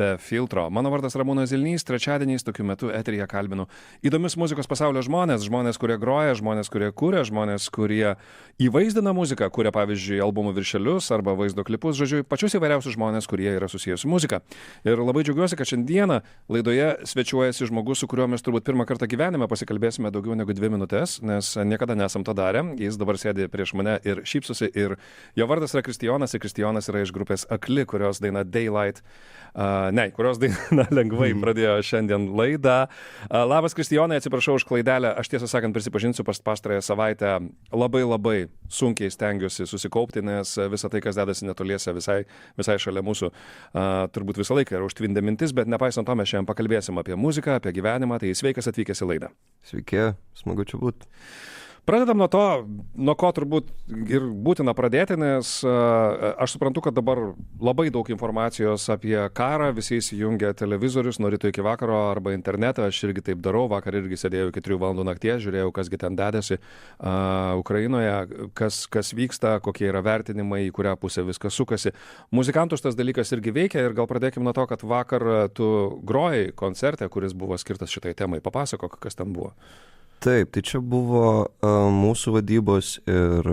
be filtro. Mano vardas Ramūnas Zilnys, trečiadieniais tokiu metu eteryje kalbinu įdomius muzikos pasaulio žmonės, kurie groja, žmonės, kurie kuria, žmonės, kurie įvaizdina muziką, kuria, pavyzdžiui, albumų viršelius arba vaizdo klipus, žodžiu, pačius įvairiausius žmonės, kurie yra susijęs su muzika. Ir labai džiaugiuosi, kad šiandieną laidoje svečiuojasi žmogus, su kuriuo mes turbūt pirmą kartą gyvenime pasikalbėsime daugiau negu 2 minutės, nes niekada nesam to darę. Jis dabar sėdi prieš mane ir šypsosi, ir jo vardas yra Kristijonas, ir Kristijonas yra iš grupės Akli, kurios daina Daylight, kurios daina Lengvai pradėjo šiandien laidą. Labas Kristijonai, atsiprašau už klaidelę, aš tiesą sakant prisipažinsiu, pastarąją savaitę labai sunkiai stengiuosi susikaupti, nes visa tai, kas dedasi netoliese visai šalia mūsų, turbūt visą laiką yra užtvindė mintis, bet nepaisant to mes šiandien pakalbėsim apie muziką, apie gyvenimą, tai sveikas atvykęs į laidą. Sveiki, smagu čia būti. Pradedam nuo to, nuo ko turbūt ir būtina pradėti, nes aš suprantu, kad dabar labai daug informacijos apie karą, visi įsijungia televizorius nuo ryto iki vakaro arba internetą, aš irgi taip darau, vakar irgi sėdėjau iki 3 valandų nakties, žiūrėjau, kasgi ten dedasi Ukrainoje, kas vyksta, kokie yra vertinimai, į kurią pusę viskas sukasi. Muzikantus tas dalykas irgi veikia ir gal pradėkime nuo to, kad vakar tu grojai koncerte, kuris buvo skirtas šitai temai. Papasakok, kas ten buvo. Taip, tai čia buvo mūsų vadybos ir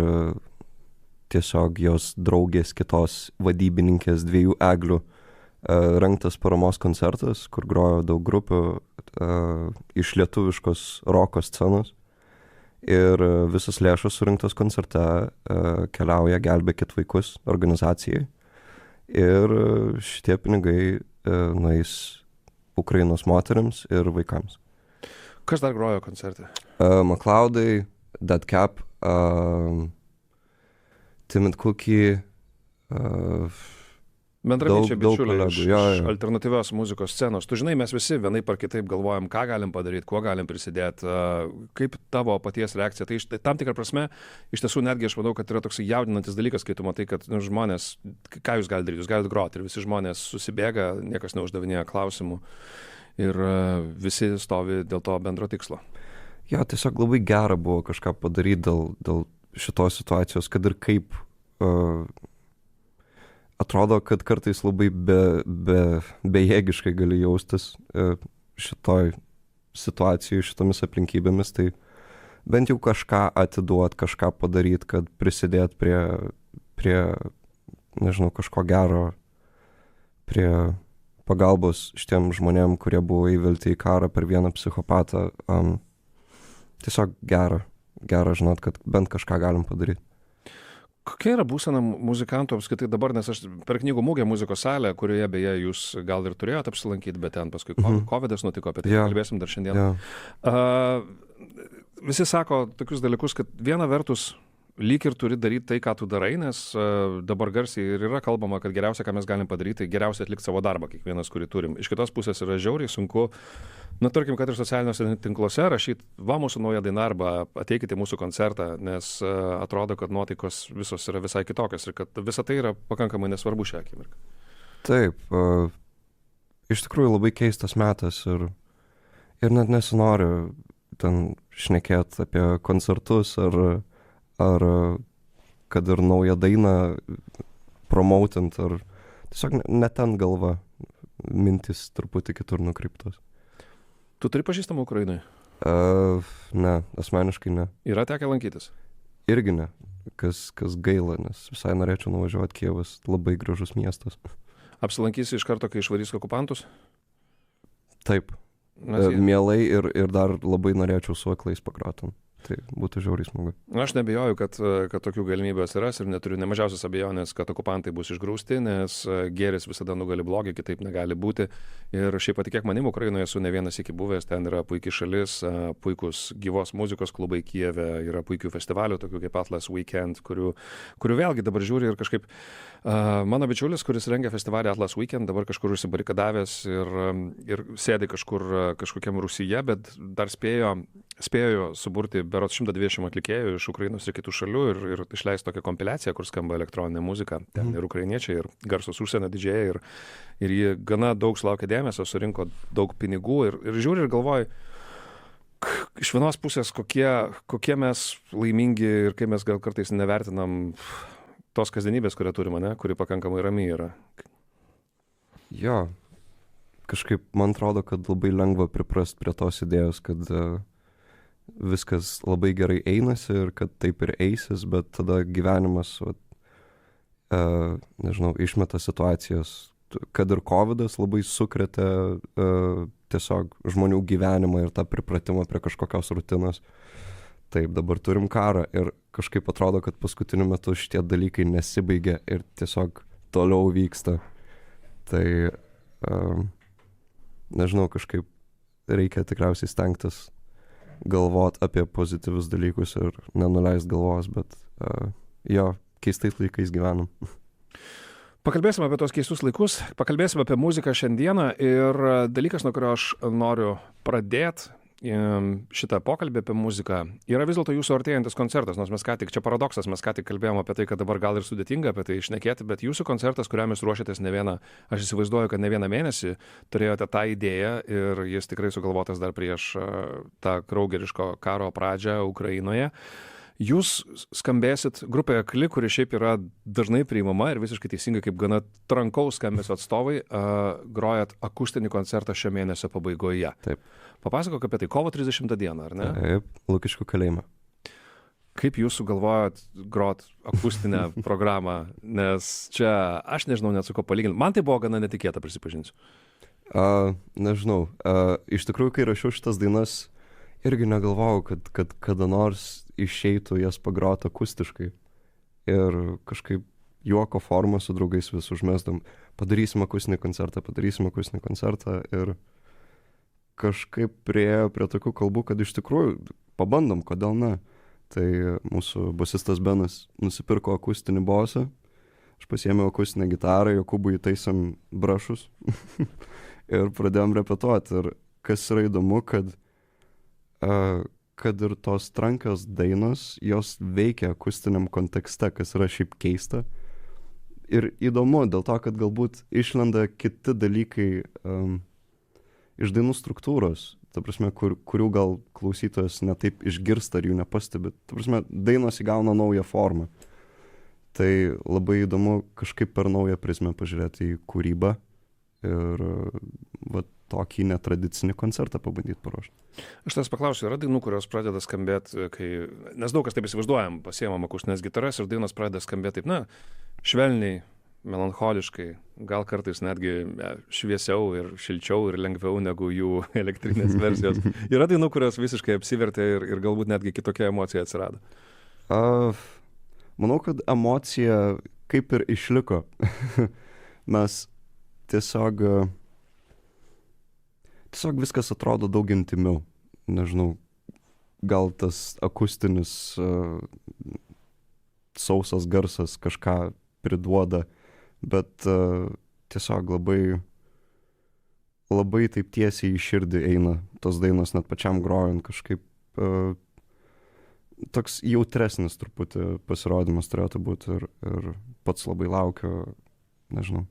tiesiog jos draugės kitos vadybininkės 2 Eglių rengtas paramos koncertas, kur grojo daug grupių iš lietuviškos roko scenos. Ir visas lėšos surinktos koncerte keliauja Gelbėkit vaikus organizacijai. Ir šitie pinigai nueis Ukrainos moteriams ir vaikams. Kas dar grojo koncerte? McLeodai, Dead Cap, Timid Cookie, Bendraminčiai bičiuliai iš jo. alternatyvios muzikos scenos. Tu žinai, mes visi vienaip ar kitaip galvojam, ką galim padaryti, kuo galim prisidėti. Kaip tavo paties reakcija? Tai tam tikrą prasme, iš tiesų netgi aš manau, kad yra toks jaudinantis dalykas, kai tu matai, kad žmonės, ką jūs galite daryti, jūs galite groti ir visi žmonės susibėga, niekas neuždavinėja klausimų. Ir visi stovi dėl to bendro tikslo. Jo, tiesiog labai gera buvo kažką padaryti dėl šitos situacijos, kad ir kaip atrodo, kad kartais labai bejėgiškai gali jaustis šitoj situacijoj, šitomis aplinkybėmis, tai bent jau kažką atiduot, kažką padaryti, kad prisidėt prie nežinau, kažko gero, prie pagalbos šitiem žmonėm, kurie buvo įvelti į karą per vieną psichopatą. Tiesiog gera žinot, kad bent kažką galim padaryti. Kokia yra būsena muzikantų apskritai dabar, nes aš per knygų mugę muzikos salę, kurioje beje jūs gal ir turėjote apsilankyti, bet ten paskui COVID'as nutiko, apie tai kalbėsim dar šiandien. Visi sako tokius dalykus, kad viena vertus lyg ir turi daryti tai, ką tu darai, nes dabar garsiai ir yra kalbama, kad geriausia, ką mes galim padaryti, tai geriausia atlikti savo darbą, kiekvienas, kurį turim. Iš kitos pusės yra žiauriai sunku, tarkim, kad ir socialiniuose tinkluose rašyti, va mūsų nauja daina arba ateikite į mūsų koncertą, nes atrodo, kad nuotaikos visos yra visai kitokios ir kad visa tai yra pakankamai nesvarbu šią akimirką. Taip, iš tikrųjų labai keistas metas ir net nesinori ten šnekėti apie koncertus ar kad ir naują dainą promoutint, ar tiesiog ne ten galva, mintis truputį kitur nukreiptos. Tu turi pažįstamą Ukrainai? Ne, asmeniškai ne. Yra tekę lankytis? Irgi ne, kas gaila, nes visai norėčiau nuvažiuoti, Kijevas labai gražus miestas. Apsilankysi iš karto, kai išvarys okupantus? Taip, mielai ir dar labai norėčiau su Aklais pagroti. Tai būtų žiauriai smagu. Aš nebejoju, kad tokių galimybių atsiras ir neturiu nemažiausias abejonės, kad okupantai bus išgrūsti, nes gėris visada nugali blogį, kitaip negali būti. Ir šiaip patikėk manim, Ukrainoje esu ne vienas iki buvęs, ten yra puikiai šalis, puikus gyvos muzikos klubai Kijeve, yra puikių festivalių, tokių kaip Atlas Weekend, kurių vėlgi dabar žiūri ir kažkaip mano bičiulis, kuris rengia festivalį Atlas Weekend, dabar kažkur užsibarikadavęs ir sėdi kažkokiam Rusyje, bet dar spėjo suburti berods 120 atlikėjų iš Ukrainos ir kitų šalių ir išleisti tokią kompiliaciją, kur skamba elektroninė muzika. Ten ir ukrainiečiai, ir garsus užsienio didžėjai, ir jie gana daug sulaukė dėmesio, surinko daug pinigų ir žiūri ir galvoji, iš vienos pusės kokie mes laimingi ir kaip mes gal kartais nevertinam tos kasdienybės, kurią turime, kuri pakankamai rami yra. Jo, kažkaip man atrodo, kad labai lengva priprast prie tos idėjos, kad viskas labai gerai einasi ir kad taip ir eisis, bet tada gyvenimas, nežinau, išmeta situacijas, kad ir COVIDas labai sukrėtė tiesiog žmonių gyvenimą ir tą pripratimą prie kažkokios rutinos. Taip, dabar turim karą ir kažkaip atrodo, kad paskutiniu metu šitie dalykai nesibaigia ir tiesiog toliau vyksta. Tai, nežinau, kažkaip reikia tikriausiai stengtis galvot apie pozityvius dalykus ir nenuleist galvos, bet jo, keistais laikais gyvenam. Pakalbėsime apie tos keistus laikus, pakalbėsime apie muziką šiandieną ir dalykas, nuo kurio aš noriu pradėti šitą pokalbį apie muziką, yra vis dėlto jūsų artėjantis koncertas, nors mes ką tik, čia paradoksas, mes ką tik kalbėjome apie tai, kad dabar gal ir sudėtinga apie tai išnekėti, bet jūsų koncertas, kuriam jūs ruošiatės ne vieną, aš įsivaizduoju, kad ne vieną mėnesį turėjote tą idėją ir jis tikrai sugalvotas dar prieš tą kraugeriško karo pradžią Ukrainoje. Jūs skambėsit grupėje Akli, kuri šiaip yra dažnai priimama ir visiškai teisingai kaip gana trankaus skambesio atstovai, grojat akustinį koncertą šio mėnesio pabaigoje. Taip. Papasakok apie tai, kovo 30 dieną, ar ne? Taip, Lukiškių kalėjime. Kaip jūs sugalvojot grot akustinę programą, nes čia aš nežinau net su ko palyginti. Man tai buvo gana netikėta, prisipažinsiu. Nežinau, iš tikrųjų, kai rašiau šitas dainas, irgi negalvojau, kad kada nors išeitų jas pagrot akustiškai. Ir kažkaip juoko formą su draugais vis užmesdam. Padarysim akustinį koncertą ir kažkaip priėjo prie tokių kalbų, kad iš tikrųjų pabandom, kodėl ne. Tai mūsų bosistas Benas nusipirko akustinį bosą, aš pasiėmiau akustinę gitarą, Jokūbui įtaisėm brašus ir pradėjom repetuoti. Ir kas yra įdomu, kad ir tos trankios dainos, jos veikia akustiniam kontekste, kas yra šiaip keista. Ir įdomu dėl to, kad galbūt išlenda kiti dalykai iš dainų struktūros, ta prasme, kurių gal klausytojas netaip išgirsta ar jų nepastebi. Ta prasme, dainos įgauna naują formą. Tai labai įdomu kažkaip per naują prizmę pažiūrėti į kūrybą ir tokį netradicinį koncertą pabandyti paruošti. Aš tas paklausiu, yra dainų, kurios pradeda skambėti, nes daug kas taip įsivaizduojam, pasiėmam akustinės gitaras ir dainos pradeda skambėti taip, švelniai, melancholiškai, gal kartais netgi šviesiau ir šilčiau ir lengviau negu jų elektrinės versijos. Yra dainų, kurios visiškai apsivertė ir galbūt netgi kitokia emocija atsirado. Manau, kad emocija kaip ir išliko. Mes tiesiog viskas atrodo daug intimiau. Nežinau, gal tas akustinis sausas garsas kažką priduoda, bet tiesiog labai taip tiesiai į širdį eina tos dainos, net pačiam grojant kažkaip toks jautresnis truputį pasirodymas turėtų būti ir pats labai laukiu, nežinau.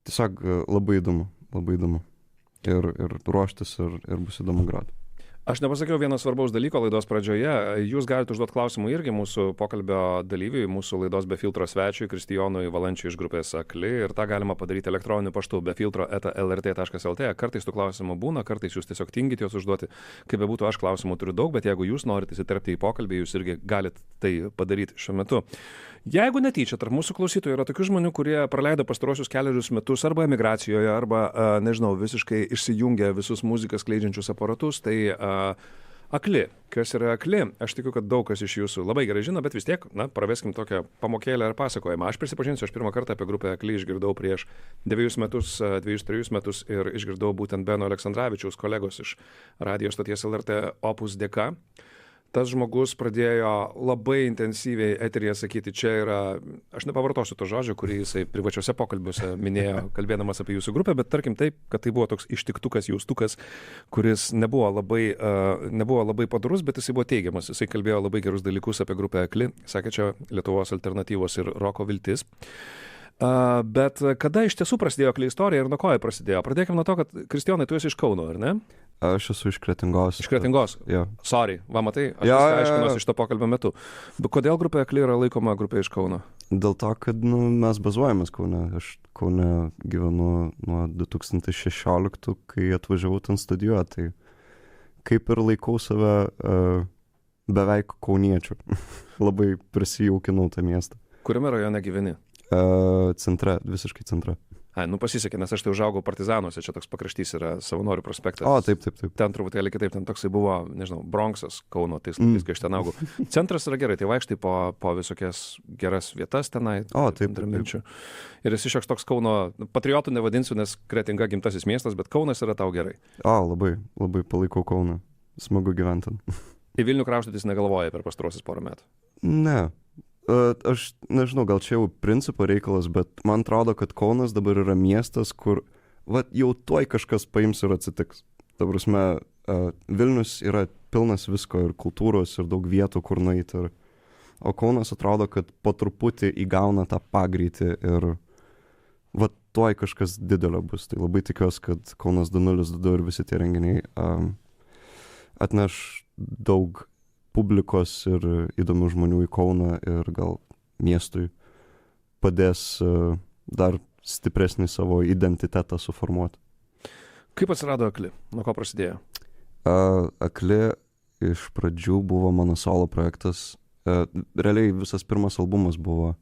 Tiesiog labai įdomu ir ruoštis ir bus įdomu groti. Aš nepasakiau vieną svarbaus dalyko laidos pradžioje. Jūs galite užduoti klausimų irgi mūsų pokalbio dalyviui, mūsų laidos Be filtro svečiui, Kristijonui Valančiui iš grupės Akli. Ir tą galima padaryti elektroniniu paštu befiltro@lrt.lt. Kartais tų klausimų būna, kartais jūs tiesiog tingit juos užduoti. Kaip bebūtų, aš klausimų turiu daug, bet jeigu jūs norite įsiterpti į pokalbį, jūs irgi galite tai padaryti šiuo metu. Jeigu netyčia tarp mūsų klausytojų yra tokių žmonių, kurie praleido pastarosius kelerius metus arba emigracijoje, arba, nežinau, visiškai išsijungė visus muziką skleidžiančius aparatus, tai Akli. Kas yra Akli? Aš tikiu, kad daug kas iš jūsų labai gerai žino, bet vis tiek, praveskim tokią pamokėlę ar pasakojimą. Aš prisipažinsiu, aš pirmą kartą apie grupę Akli išgirdau prieš 2-3 metus ir išgirdau būtent Beno Aleksandravičiaus kolegos iš radijo stoties LRT Opus dėka. Tas žmogus pradėjo labai intensyviai eteryje sakyti, čia yra, aš nepavartosiu to žodžio, kurį jisai privačiuose pokalbiuose minėjo, kalbėdamas apie jūsų grupę, bet tarkim taip, kad tai buvo toks ištiktukas, jaustukas, kuris nebuvo labai padorus, bet jisai buvo teigiamas. Jisai kalbėjo labai gerus dalykus apie grupę Akli, sakė, čia Lietuvos alternatyvos ir roko viltis. Bet kada iš tiesų prasidėjo Akli istorija ir nuo ko jie prasidėjo? Pradėkime nuo to, kad Kristijonai, tu esi iš Kauno, ar ne? Aš esu iš Kretingos. Iš Kretingos? Jo. Sorry, va matai, aš aiškinuosi iš to pokalbio metu. Bet kodėl grupė Akli yra laikoma grupė iš Kauno? Dėl to, kad mes bazuojamės Kaune. Aš Kaune gyvenu nuo 2016, kai atvažiavau ten studijuoti. Tai kaip ir laikau save beveik kauniečiu. Labai prisijaukinau tą miestą. Kuriame rajone gyveni? Centre, visiškai centre. Pasisekė, nes aš tai užaugau Partizanuose, čia toks pakraštys yra Savanorių prospektas. O, taip. Ten truputėlį kitaip, ten toksai buvo, nežinau, Bronxas, Kauno, tais laikais, kai aš ten augau. Centras yra gerai, tai vaikštai po visokias geras vietas tenai. O, taip. Ir esi šioks toks Kauno, patriotų nevadinsiu, nes Kretinga gimtasis miestas, bet Kaunas yra tau gerai. O, labai palaikau Kauną. Smagu gyventi. Į Vilnių kraustytis negalvojai per pastaruosius porą metų? Ne. Aš nežinau, gal čia jau principo reikalas, bet man atrodo, kad Kaunas dabar yra miestas, kur jau tuoj kažkas paims ir atsitiks. Ta prasme, Vilnius yra pilnas visko ir kultūros ir daug vietų, kur nueiti. O Kaunas atrodo, kad po truputį įgauna tą pagreitį ir tuoj kažkas didelio bus. Tai labai tikiuosi, kad Kaunas 2022 ir visi tie renginiai atneš daug publikos ir įdomių žmonių į Kauną ir gal miestui padės dar stipresnį savo identitetą suformuoti. Kaip atsirado Akli? Nuo ko prasidėjo? Akli iš pradžių buvo mano solo projektas. Realiai visas pirmas albumas buvo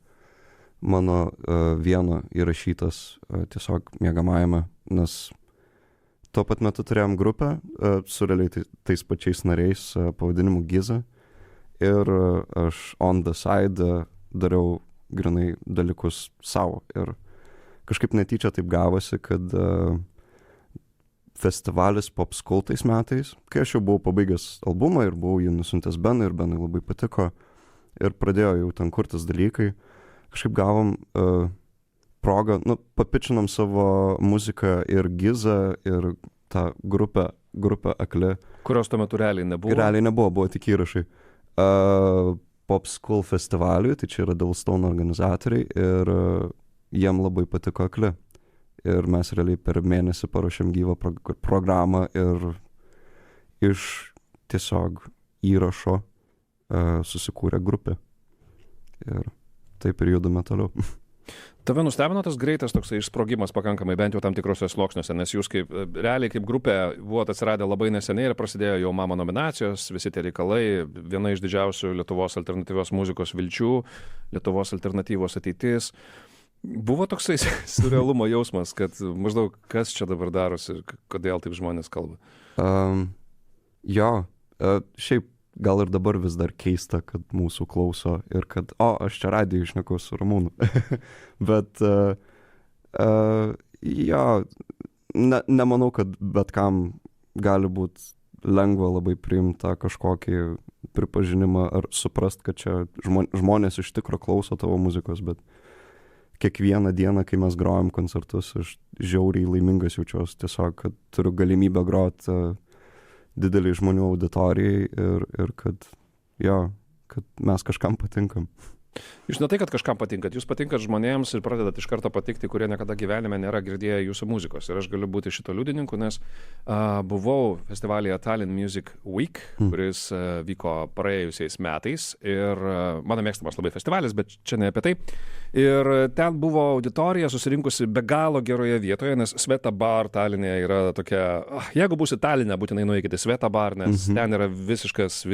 mano vieno įrašytas tiesiog miegamajame, nes tuo pat metu turėjom grupę su realiai tais pačiais nariais pavadinimu Giza ir aš on the side dariau grynai dalykus savo ir kažkaip netyčia taip gavosi, kad festivalis Pop School tais metais, kai aš jau buvau pabaigęs albumą ir buvau jį nusiuntęs Benui ir Benui labai patiko ir pradėjo jau ten kurtis dalykai, kažkaip gavom progą, papičinom savo muziką ir Giza, ir tą grupę Akli. Kurios tuo metu realiai nebuvo? Realiai nebuvo, buvo tik įrašai. Pop School festivaliui, tai čia yra Dalstone organizatoriai ir jiem labai patiko Akli. Ir mes realiai per mėnesį paruošėm gyvą programą ir iš tiesiog įrašo susikūrė grupė. Ir taip ir judame toliau. Tave nustebino tas greitas toksai išsprogimas pakankamai, bent jau tam tikrose sluoksniuose, nes jūs realiai kaip grupė buvote atsiradę labai neseniai ir prasidėjo jau Mama nominacijos, visi tie reikalai, viena iš didžiausių Lietuvos alternatyvios muzikos vilčių, Lietuvos alternatyvos ateitis. Buvo toksai surrealumo jausmas, kad maždaug kas čia dabar darosi ir kodėl taip žmonės kalba? Šiaip gal ir dabar vis dar keista, kad mūsų klauso ir kad, aš čia radijuj šneku su Ramūnu. Bet, nemanau, kad bet kam gali būti lengva labai priimti tą kažkokį pripažinimą ar suprast, kad čia žmonės iš tikro klauso tavo muzikos, bet kiekvieną dieną, kai mes grojam koncertus, aš žiauriai laimingas jaučiuosi tiesiog, kad turiu galimybę groti didelį žmonių auditorijai ir kad mes kažkam patinkam. Jūs ne tai, kad kažkam patinkat, jūs patinkat žmonėms ir pradedat iš karto patikti, kurie niekada gyvenime nėra girdėję jūsų muzikos. Ir aš galiu būti šito liudininku, nes buvau festivalyje Tallinn Music Week, kuris vyko praėjusiais metais. Ir mano mėgstamas labai festivalis, bet čia ne apie tai. Ir ten buvo auditorija susirinkusi be galo geroje vietoje, nes Sveta Bar Tallinne yra tokia, jeigu būsi Tallinne, būtinai nueikite Sveta Bar, nes ten yra visiškas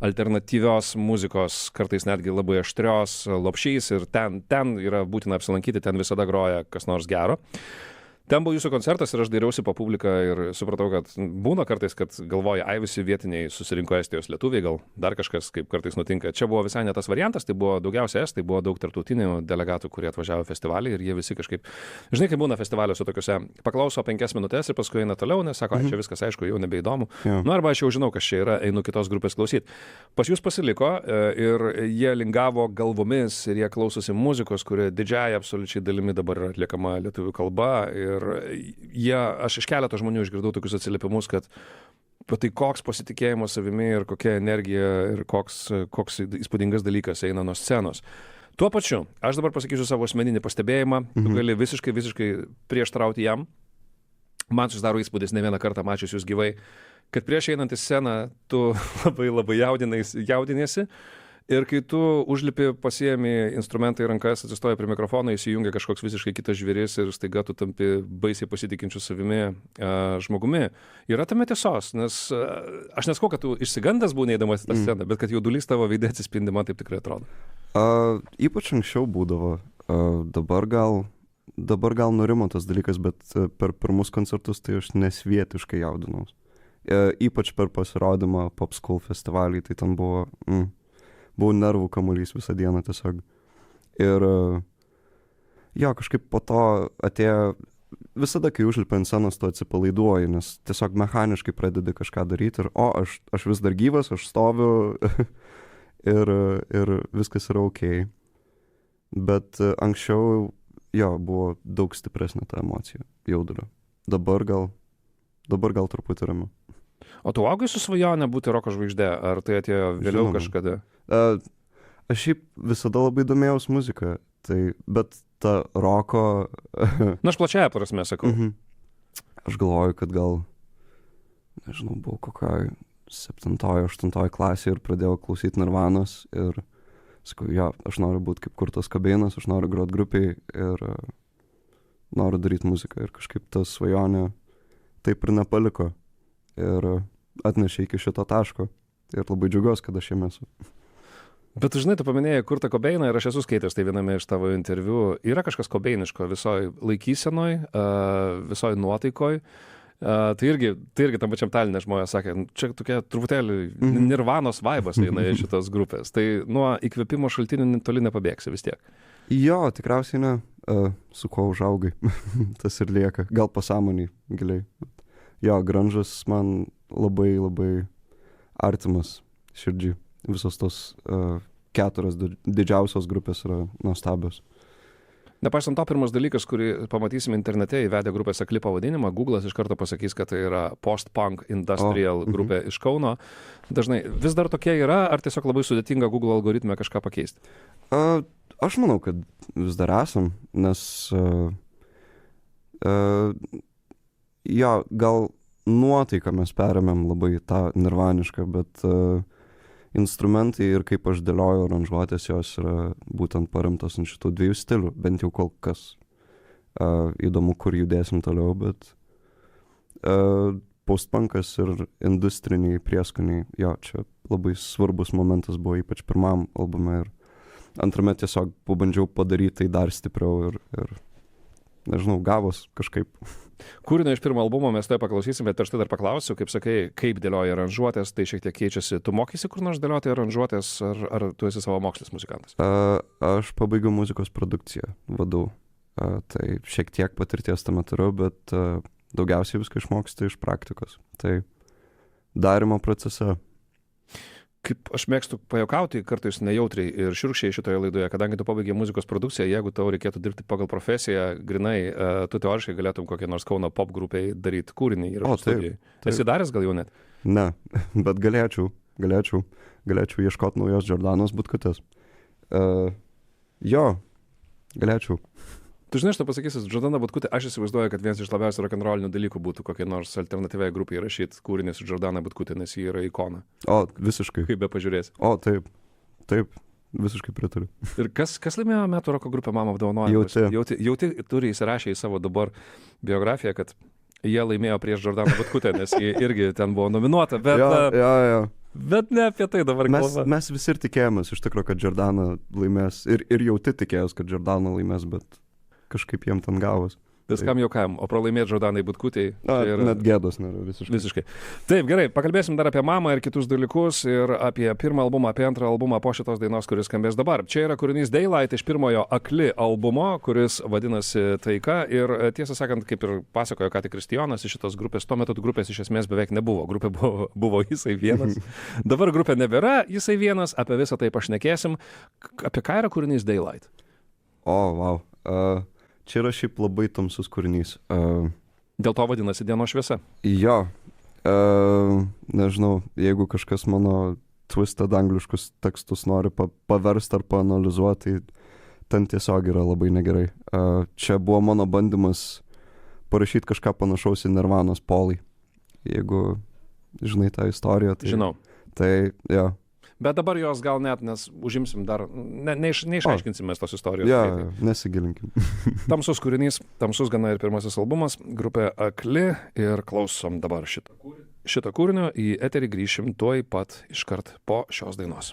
alternatyvios muzikos, kartais netgi labai aštrios, lopšys ir ten yra būtina apsilankyti, ten visada groja kas nors gero. Ten buvo jūsų koncertas ir aš dairiausi po publiką ir supratau, kad būna kartais, kad galvoja, visi vietiniai susirinko Estijos lietuviai, gal dar kažkas, kaip kartais nutinka. Čia buvo visai ne tas variantas, tai buvo daugiausia estai, buvo daug tarptautinių delegatų, kurie atvažiavo festivalį ir jie visi kažkaip, žinai, kaip būna festivaliuose tokiuose, paklauso 5 minutes ir paskui eina toliau, nes sako, čia viskas aišku, jau nebeįdomu. Arba aš jau žinau, kas čia yra, einu kitos grupės klausyti. Pas jūs pasiliko ir jie lingavo galvomis ir jie klausosi muzikos, kuri didžiąja absoliučiai dalimi dabar yra atliekama lietuvių kalba. Ir aš iš keleto žmonių išgirdau tokius atsiliepimus, kad tai koks pasitikėjimas savimi ir kokia energija ir koks įspūdingas dalykas eina nuo scenos. Tuo pačiu, aš dabar pasakysiu savo asmeninį pastebėjimą, tu gali visiškai prieštarauti jam. Man susidaro įspūdis, ne vieną kartą mačius jūs gyvai, kad prieš einant į sceną tu labai jaudiniesi Ir kai tu užlipi, pasiemi instrumentą į rankas, atsistoji prie mikrofono, įsijungia kažkoks visiškai kitas žvėris ir staiga tu tampi baisiai pasitikinčiu savimi žmogumi. Yra tame tiesos, nes aš nesakau, kad tu išsigandęs būni eidamas į tą sceną, bet kad jaudulys tavo veide atsispindi, man taip tikrai atrodo. Ypač anksčiau būdavo. Dabar gal nurimo tas dalykas, bet per pirmus koncertus tai aš nesvietiškai jaudinaus. Ypač per pasirodymą Pop School festivalį, tai ten buvo nervų kamuolys visą dieną tiesiog. Ir jo, kažkaip po to atėjo, visada kai užlipi ant scenos, tu atsipalaiduoji, nes tiesiog mechaniškai pradedi kažką daryti ir aš vis dar gyvas, aš stoviu ir viskas yra okei. Bet anksčiau, jo, buvo daug stipresnė ta emocija, jaudulio. Dabar gal truputį ramiau. O tu augai su svajone būti roko žvaigždė, ar tai atėjo vėliau kažkada? Aš šiaip visada labai domėjaus muziką, bet ta roko... Na, aš plačiaja prasme sakau. Aš galvoju, kad gal, nežinau, buvau kokioj 7-8 klasėje ir pradėjau klausyti Nirvanos ir sakau, aš noriu būti kaip Kurtas Cobainas, aš noriu groti grupiai ir noriu daryti muziką. Ir kažkaip ta svajonė taip ir nepaliko ir atnešė iki šito taško. Ir labai džiaugiuosi, kad aš jame esu. Bet tu žinai, tu paminėjai Kurtą Cobainą ir aš esu skaitęs tai viename iš tavo interviu. Yra kažkas kobeiniško visoj laikysenoj, visoj nuotaikoj. Tai irgi tam pačiam Taline žmonės sakė, čia tokia truputėlį Nirvanos vaibas eina iš šitos grupės. Tai nuo įkvėpimo šaltinių toli nepabėgsi vis tiek. Jo, tikriausiai ne. Su kuo užaugai. Tas ir lieka. Gal pasąmonį giliai. Jo, grunžas man labai, labai artimas širdžiai. Visos tos 4 didžiausios grupės yra nuostabios. Nepaisant to, pirmas dalykas, kurį pamatysime internete, įvedę grupės Akli pavadinimą, Google'as iš karto pasakys, kad tai yra post-punk industrial grupė iš Kauno. Dažnai vis dar tokia yra, ar tiesiog labai sudėtinga Google algoritme kažką pakeisti? Aš manau, kad vis dar esam, nes jo, gal nuotaiką mes perėmėm labai tą nirvanišką, bet instrumentai ir kaip aš dėlioju aranžuotės, jos yra būtent paremtos ant šitų 2 stilių, bent jau kol kas. Įdomu, kur judėsim toliau, bet postpunkas ir industriniai prieskoniai, jo, čia labai svarbus momentas buvo, ypač pirmam albume ir antrame tiesiog pabandžiau padaryti tai dar stipriau ir nežinau, gavos kažkaip. Kūrinio iš pirmo albumo mes tai paklausysime, bet aš tai dar paklausiu, kaip sakai, kaip dėlioji aranžuotės, tai šiek tiek keičiasi. Tu mokysi kur nors dėlioti aranžuotės, ar tu esi savo mokslis muzikantas? Aš pabaigiau muzikos produkciją, vadau. Tai šiek tiek patirties tame turiu, bet daugiausiai viską išmoksti iš praktikos. Tai darimo procese. Kaip aš mėgstu pajuokauti kartais nejautriai ir šiurkščiai šitoje laidoje, kadangi tu pabaigiai muzikos produkciją, jeigu tau reikėtų dirbti pagal profesiją, grinai, tu teoriškai galėtum kokią nors Kauno pop grupiai daryti kūrinį ir studijai. Esi daręs gal jau net? Ne, bet galėčiau ieškoti naujos Džordanos Butkutės. Jo, galėčiau. Tu žinai, aš tau pasakysiu, Džordana Butkutė, aš įsivaizduoju, kad vienas iš labiausiai rock'n'rollinių dalykų būtų kokiai nors alternatyviai grupiai rašyti kūrinį su Džordana Butkutė, nes ji yra ikona. O, visiškai. Kaip be pažiūrėsi. O, taip, visiškai pritariu. Ir kas laimėjo metų roko grupę Mama apdovanojimus? Jauti turi įsirašę į savo dabar biografiją, kad jie laimėjo prieš Džordaną Butkutę, nes jie irgi ten buvo nominuota, bet... Jo. Bet ne apie tai dabar kalba. Mes visi ir tikėjomės iš tikrųjų, kad Džordana laimės. Ir jauti tikėjos, kad Džordana laimės, bet kažkaip jiem ten gavos. Viskam jaukam, o pralaimėti Džordanai Butkutei... Net gėdos nėra visiškai. Taip, gerai, pakalbėsim dar apie Mamą ir kitus dalykus ir apie pirmą albumą, apie antrą albumą po šitos dainos, kuris skambės dabar. Čia yra kūrinys Daylight iš pirmojo Akli albumo, kuris vadinasi Taika ir tiesą sakant, kaip ir pasakojo ką tik Kristijonas iš šitos grupės, tuo metu grupės iš esmės beveik nebuvo. Grupė buvo Jisai vienas. Dabar grupė nebėra, Jisai vienas, apie visą tai pašnekėsim. Apie ką yra kūrinys Daylight? O, wow. Čia yra šiaip labai tamsus kūrinys. Dėl to vadinasi Dienos šviesa. Jo. Nežinau, jeigu kažkas mano twisted angliškus tekstus nori paversti ar paanalizuoti, tai ten tiesiog yra labai negerai. Čia buvo mano bandymas parašyti kažką panašaus į Nirvanos Polly. Jeigu žinai tą istoriją, tai... Žinau. Tai, jo. Bet dabar jos gal net, nes užimsim dar, neišaiškinsime tos istorijos. Ja, nesigilinkim. Tamsus kūrinys, tamsus gana ir pirmasis albumas, grupė Akli ir klausom dabar šito kūrinio, į eterį grįšim tuoj pat iškart po šios dainos.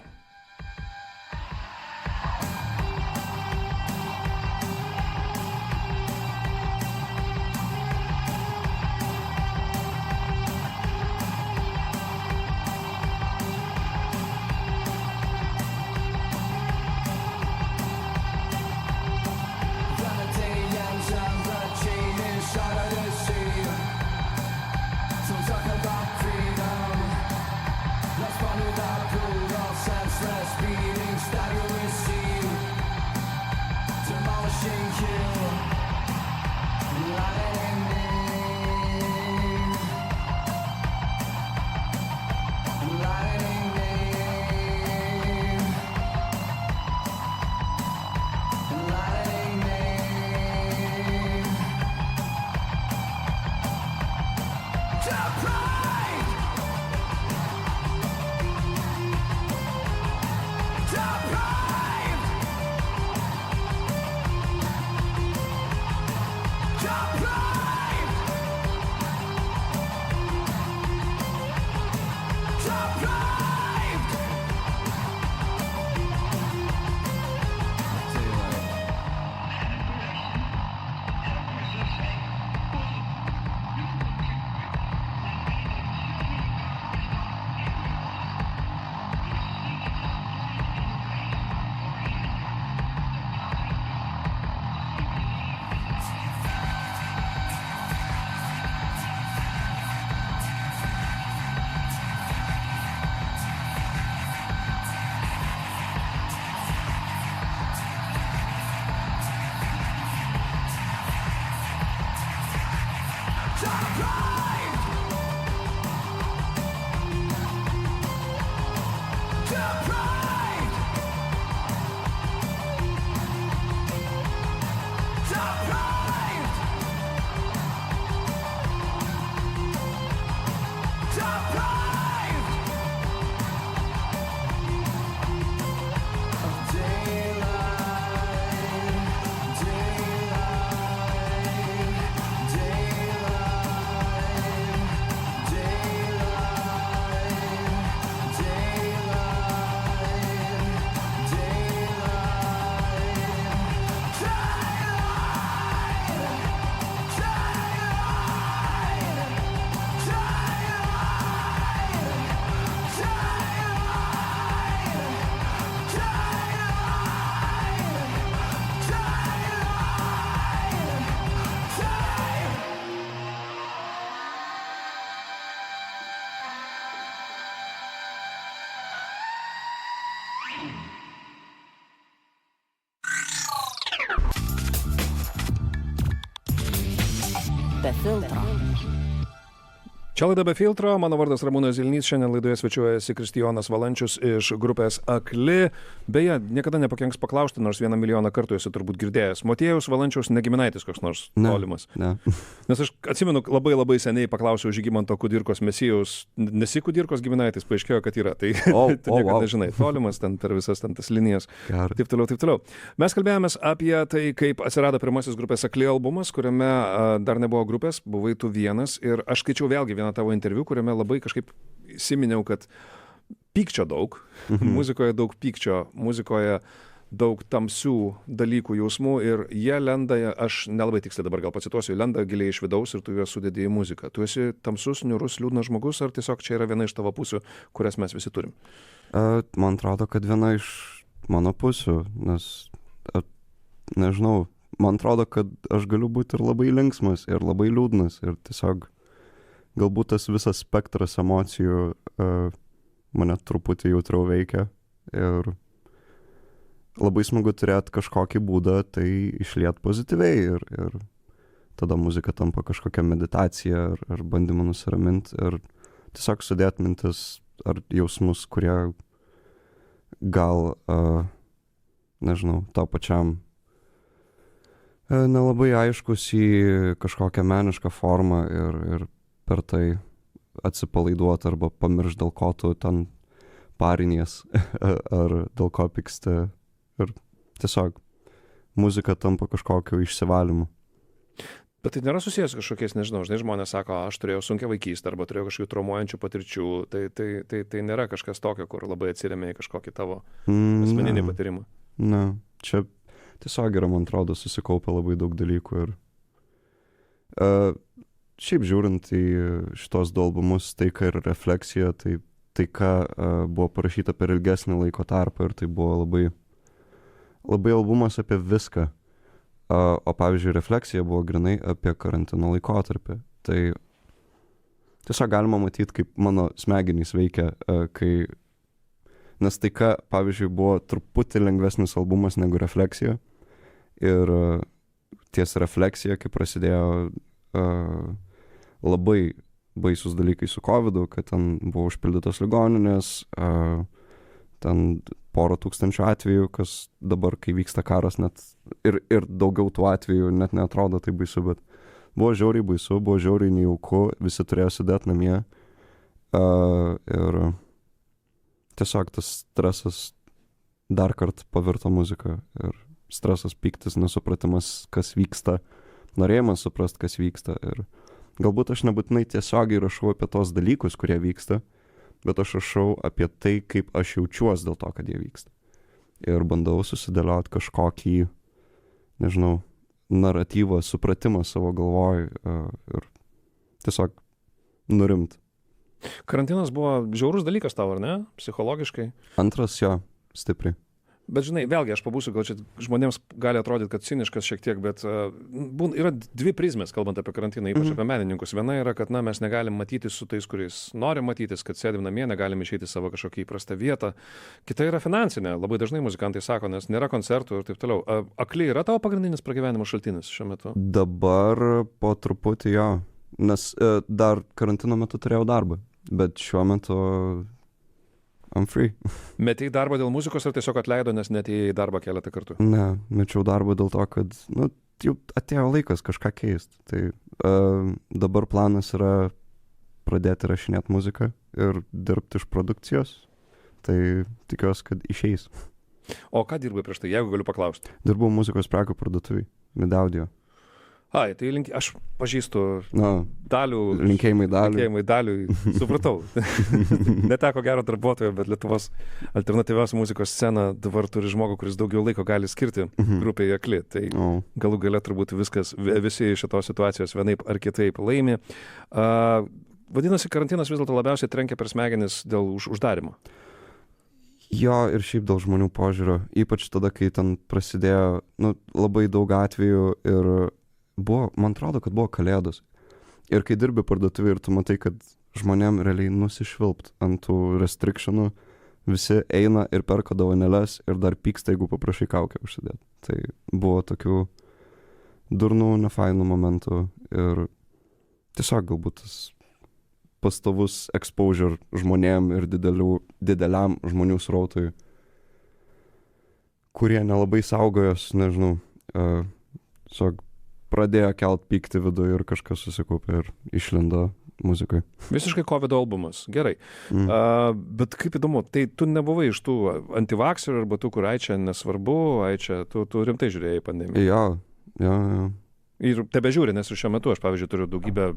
Be filtro. Čia laida Be filtro, mano vardas Ramūnas Zilnys, šiandien laidoje svečiuojasi Kristijonas Valančius iš grupės Akli. Beje, niekada nepakenks paklausti, nors 1 milijoną kartų esi turbūt girdėjęs. Motiejus Valančiaus negiminaitis koks nors tolimas. Ne. Nes aš atsimenu, labai seniai paklausiau Žygimanto Kudirkos Mesijaus, nesi Kudirkos giminaitis, paaiškėjo, kad yra. Tai tu niekada nežinai, tolimas ten per visas ten tas linijas. Taip toliau. Mes kalbėjomės apie tai, kaip atsirado pirmasis grupės Akli albumas, kuriame dar nebuvo grupės, buvai tu vienas. Ir aš skaičiau vėlgi vieną tavo interviu, kuriame labai kažkaip įsiminiau, kad pykčio daug, muzikoje daug pykčio, muzikoje daug tamsių dalykų, jausmų ir jie lenda, aš nelabai tiksliai dabar gal pacituosiu, lenda giliai iš vidaus ir tu juos sudedi į muziką. Tu esi tamsus, niūrus, liūdnas žmogus ar tiesiog čia yra viena iš tavo pusių, kurias mes visi turim? Man atrodo, kad viena iš mano pusių, nes nežinau, man atrodo, kad aš galiu būti ir labai linksmas, ir labai liūdnas ir tiesiog galbūt tas visas spektras emocijų mane truputį jautriau veikia ir labai smagu turėti kažkokį būdą tai išliet pozityviai ir tada muzika tampa kažkokia meditacija ar bandymu nusiraminti ir tiesiog sudėti mintis ar jausmus, kurie gal, nežinau, tau pačiam nelabai aiškus į kažkokią menišką formą ir per tai atsipalaiduoti arba pamiršti, dėl ko tu ten parinės ar dėl ko pyksti. Ir tiesiog muzika tampa kažkokiu išsivalymu. Bet tai nėra susijęs kažkokiais, nežinau, žinai, žmonės sako, aš turėjau sunkią vaikystę arba turėjau kažkokių traumuojančių patirčių, tai nėra kažkas tokio, kur labai atsiremia į kažkokį tavo asmeninį patyrimą. Ne, čia tiesiog yra, man atrodo, susikaupia labai daug dalykų ir šiaip žiūrint į šitos du albumus, Taika ir Refleksija, tai Taika buvo parašyta per ilgesnį laiko tarpą ir tai buvo labai, labai albumas apie viską. O pavyzdžiui, Refleksija buvo grynai apie karantino laikotarpį. Tai tiesiog galima matyti, kaip mano smegenys veikia, nes Taika, pavyzdžiui, buvo truputį lengvesnis albumas negu Refleksija. Ir ties Refleksija, kai prasidėjo labai baisus dalykai su COVID-u, kad ten buvo užpildytos ligoninės, ten 100,000 atvejų, kas dabar, kai vyksta karas, net ir daugiau tų atvejų net neatrodo tai baisu, bet buvo žiauriai baisu, buvo žiauriai nejauku, visi turėjo sėdėti namie ir tiesiog tas stresas dar kartą pavirto muziką ir stresas, pyktis, nesupratimas, kas vyksta, norėjimas suprast, kas vyksta ir galbūt aš nebūtinai tiesiogiai rašau apie tos dalykus, kurie vyksta, bet aš rašau apie tai, kaip aš jaučiuos dėl to, kad jie vyksta. Ir bandau susidėlioti kažkokį, nežinau, naratyvą, supratimą savo galvoj ir tiesiog nurimt. Karantinas buvo žiaurus dalykas tau, ar ne? Psichologiškai? Antras jo, stipriai. Bet žinai, vėlgi aš pabūsiu, gal čia žmonėms gali atrodyti, kad ciniškas šiek tiek, bet yra dvi prizmės, kalbant apie karantiną, ypač apie menininkus. Viena yra, kad na, mes negalim matyti su tais, kuriais norim matytis, kad sėdim namie, negalim išeiti į savo kažkokią įprastą vietą. Kita yra finansinė, labai dažnai muzikantai sako, nes nėra koncertų ir taip toliau. Akli yra tavo pagrindinis pragyvenimo šaltinis šiuo metu? Dabar po truputį jo, nes dar karantino metu turėjau darbą, bet šiuo metu I'm free. Metei darbą dėl muzikos ar tiesiog atleido, nes netėjai į darbą keletą kartų? Ne, mečiau darbą dėl to, kad jau atėjo laikas kažką keisti. Tai dabar planas yra pradėti rašinėti muziką ir dirbti iš produkcijos. Tai tikiuosi, kad išeis. O ką dirbai prieš tai, jeigu galiu paklausti? Dirbau muzikos prekių parduotuvėj, Midaudio. Ai, tai aš pažįstu Dalių. Linkėjimai Daliui. Supratau. Neteko gero darbuotojo, bet Lietuvos alternatyvios muzikos scena dabar turi žmogų, kuris daugiau laiko gali skirti grupėje Akli. Tai galų gale turbūt visi iš šitos situacijos vienaip ar kitaip laimi. Vadinasi, karantinas vis dėlto labiausiai trenkia per smegenis dėl uždarimo. Jo, ir šiaip dėl žmonių požiūrio. Ypač tada, kai ten prasidėjo labai daug atvejų ir buvo, man atrodo, kad buvo kalėdos. Ir kai dirbi parduotuvėje ir tu matai, kad žmonėm realiai nusišvilpt ant tų restriktionų, visi eina ir perka dovanėles ir dar pyksta, jeigu paprašai kaukę užsidėti. Tai buvo tokių durnų, nefainų momentų ir tiesiog galbūt tas pastovus exposure žmonėm ir dideliam žmonių srautui, kurie nelabai saugojos, nežinau, tiesiog pradėjo kelt pyktį viduje ir kažkas susikaupė ir išlindo muzikai. Visiškai COVID albumas, gerai. Bet kaip įdomu, tai tu nebuvai iš tų antivakserių arba tų, kur ai čia nesvarbu, ai čia tu rimtai žiūrėjai pandemiją? Jo. Ir tebežiūri, nes ir šiuo metu aš, pavyzdžiui, turiu daugybę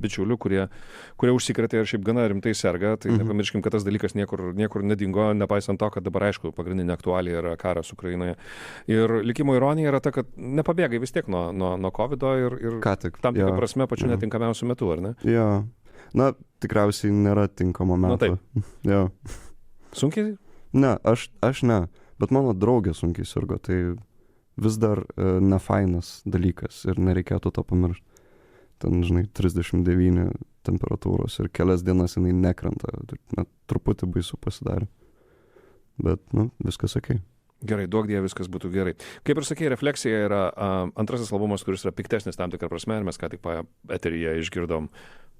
bičiulių, kurie užsikrėtė ir šiaip gana rimtai serga, tai nepamirškim, kad tas dalykas niekur nedingo, nepaisant to, kad dabar, aišku, pagrindinė aktualija yra karas Ukrainoje. Ir likimo ironija yra ta, kad nepabėgai vis tiek nuo COVID-o ir tam tikrą prasme pačiu netinkamiausiu metu, ar ne? Jo. Na, tikriausiai nėra tinkamo meto. Jo. Sunkiai? Ne, aš ne, bet mano draugė sunkiai sirgo, tai vis dar nefainas dalykas ir nereikėtų to pamiršti. Ten, žinai, 39 temperatūros ir kelias dienas jinai nekrenta. Net truputį baisu pasidarė. Bet, viskas okei. Gerai, duok Dieve, viskas būtų gerai. Kaip ir sakei, Refleksija yra antrasis albumas, kuris yra piktesnis tam tikrą prasme ir mes ką tik eteryje išgirdom,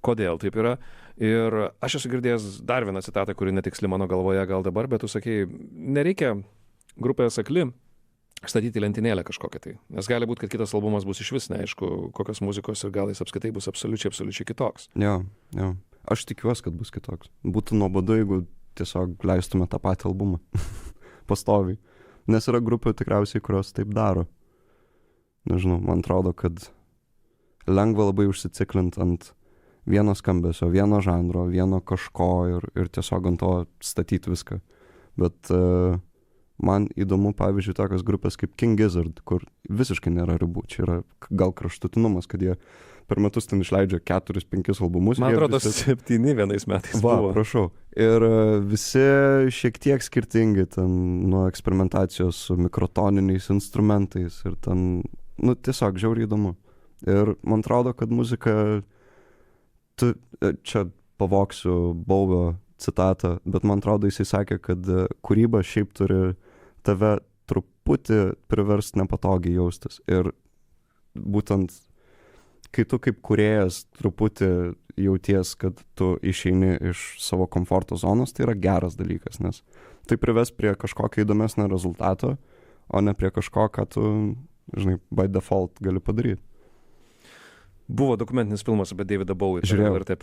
kodėl taip yra. Ir aš esu girdėjęs dar vieną citatą, kuri netiksli mano galvoje gal dabar, bet tu sakei, nereikia grupės Akli statyti lentynėlę kažkokią tai. Nes gali būti, kad kitas albumas bus išvis neaišku, kokios muzikos ir gal jis apskaitai bus absoliučiai kitoks. Jo. Aš tikiuosi, kad bus kitoks. Būtų nuobodu, jeigu tiesiog leistume tą patį albumą pastoviai. Nes yra grupių tikriausiai, kurios taip daro. Nežinau, man atrodo, kad lengva labai užsiciklint ant vieno skambesio, vieno žanro, vieno kažko ir tiesiog ant to statyti viską. Bet man įdomu, pavyzdžiui, tokios grupės kaip King Gizzard, kur visiškai nėra ribų. Čia yra gal kraštutinumas, kad jie per metus ten išleidžia 4-5 albumus. Man atrodo, 7 vienais metais buvo. Prašau. Ir visi šiek tiek skirtingi, ten nuo eksperimentacijos su mikrotoniniais instrumentais ir ten, tiesiog žiauriai įdomu. Ir man atrodo, kad muzika, čia pavoksiu Bowio citatą, bet man atrodo, jisai sakė, kad kūryba šiaip turi tave truputį priverst nepatogiai jaustis. Ir būtent, kai tu kaip kūrėjas truputį jauties, kad tu išeini iš savo komforto zonos, tai yra geras dalykas, nes tai prives prie kažkokio įdomesnio rezultato, o ne prie kažko, ką tu, žinai, by default gali padaryti. Buvo dokumentinis filmas apie Davidą Bowie, LRT+.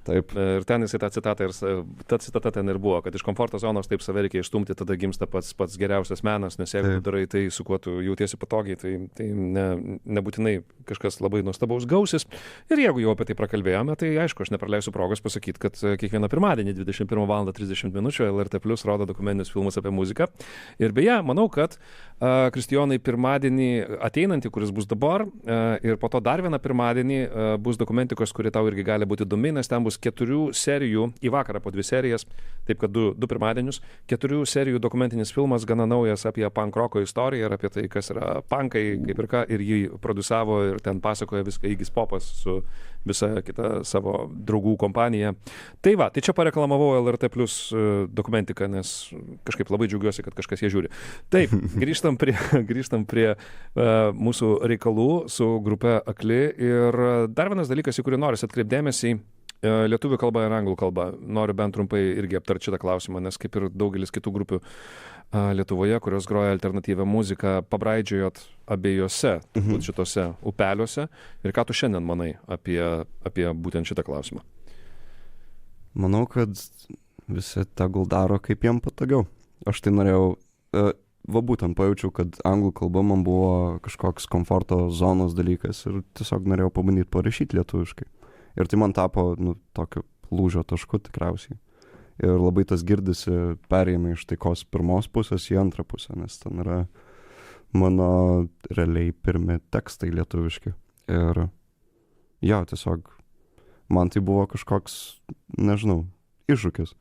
Taip. Ir ten jisai ta citata ten ir buvo, kad iš komforto zonos taip save reikia išstumti, tada gimsta pats geriausias menas, nes jeigu tu darai tai, su kuo tu jautiesi patogiai, tai nebūtinai kažkas labai nuostabaus gausis. Ir jeigu jau apie tai prakalbėjome, tai aišku, aš nepraleisiu progos pasakyti, kad kiekvieną pirmadienį 21:30 LRT+ rodo dokumentinius filmus apie muziką. Ir beje, manau, kad Kristijonai pirmadienį ateinantį, kuris bus dabar, ir po to dar vieną pirmadienį bus dokumentikos, kuri tau irgi gali būti įdomi, nes ten bus 4 serijų, į vakarą po 2 serijas, taip kad 2 pirmadienius, 4 serijų dokumentinis filmas, gana naujas apie punk roko istoriją ir apie tai, kas yra punkai, kaip ir ką, ir jį produsavo ir ten pasakoja viską Igis Popas su visa kita savo draugų kompanija. Tai va, tai čia pareklamavau LRT+ dokumentiką, nes kažkaip labai džiaugiuosi, kad kažkas jie žiūri. Taip, grįžtam prie mūsų reikalų su grupe Akli. Ir dar vienas dalykas, į kurį norisi atkreipdėmėsi, lietuvių kalba ir anglų kalba. Noriu bent trumpai irgi aptarti šitą klausimą, nes kaip ir daugelis kitų grupių Lietuvoje, kurios groja alternatyvią muziką, pabraidžiojot abiejose šitose upeliuose. Ir ką tu šiandien manai apie būtent šitą klausimą? Manau, kad visi tegul daro, kaip jiem patogiau. Aš tai norėjau, būtent pajaučiau, kad anglų kalba man buvo kažkoks komforto zonos dalykas ir tiesiog norėjau pabandyti parašyti lietuviškai. Ir tai man tapo, tokiu lūžio tašku tikriausiai. Ir labai tas girdisi perėjimai iš taikos pirmos pusės į antrą pusę, nes ten yra mano realiai pirmi tekstai lietuviški. Ir tiesiog man tai buvo kažkoks, nežinau, iššūkis.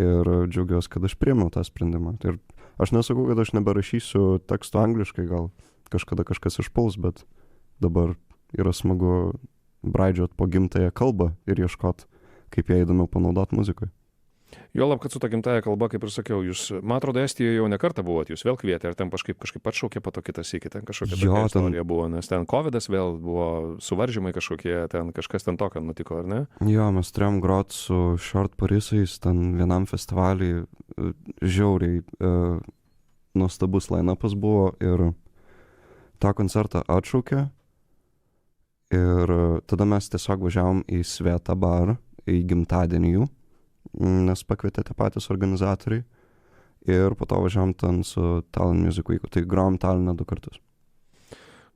Ir džiaugiuosi, kad aš priėmiau tą sprendimą. Ir aš nesakau, kad aš neberašysiu tekstų angliškai, gal kažkada kažkas išpuls, bet dabar yra smagu braidžiot po gimtąją kalbą ir ieškot, kaip ją įdomiau panaudot muzikoje. Juolab, kad su ta gimtąja kalba, kaip ir sakiau, jūs, man atrodo, Estijoje jau ne kartą buvot, jūs vėl kvietė, ar ten kažkaip atšaukė po to kitą sykį, ten kažkokia tokia istorija buvo, nes ten COVIDas vėl buvo, suvaržymai kažkokie, ten kažkas ten tokio nutiko, ar ne? Jo, mes turėjom grot su Short Parisais, ten vienam festivalį, žiauriai nuostabus line-upas buvo ir tą koncertą atšaukė ir tada mes tiesiog važiavom į Svetą barą, į gimtadienį jų, nes pakvietė tie patys organizatoriai ir po to važiavom ten su Tallinn Music Week, tai grojom Tallinne 2 kartus.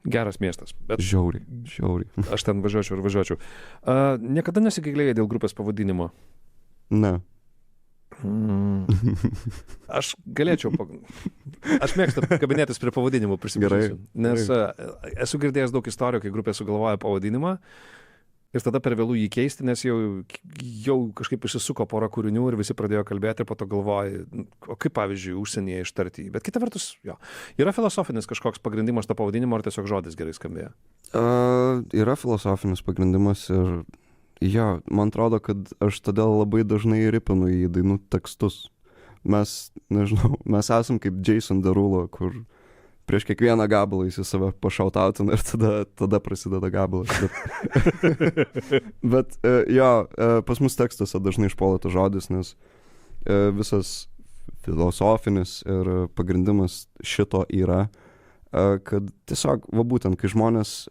Geras miestas. Bet Žiauriai. Aš ten važiuočiau. Niekada nesigailėjai dėl grupės pavadinimo? Ne. Aš galėčiau, aš mėgstu kabinėtis prie pavadinimų, prisipažinsiu, nes esu girdėjęs daug istorijų, kai grupė sugalvoja pavadinimą ir tada per vėlų jį keisti, nes jau kažkaip išsisuko pora kūrinių ir visi pradėjo kalbėti ir po to galvoja, o kaip pavyzdžiui užsienyje ištarti jį. Bet kita vertus, yra filosofinis kažkoks pagrindimas to pavadinimo ar tiesiog žodis gerai skambėjo? Yra filosofinis pagrindimas ir man atrodo, kad aš todėl labai dažnai ripinu į dainų tekstus. Mes esam kaip Jason Derulo, kur prieš kiekvieną gabalą jis į save pašautautina ir tada prasideda gabalas. Bet pas mus tekstuose dažnai išpuola tas žodis, nes visas filosofinis ir pagrindimas šito yra, kad tiesiog, būtent, kai žmonės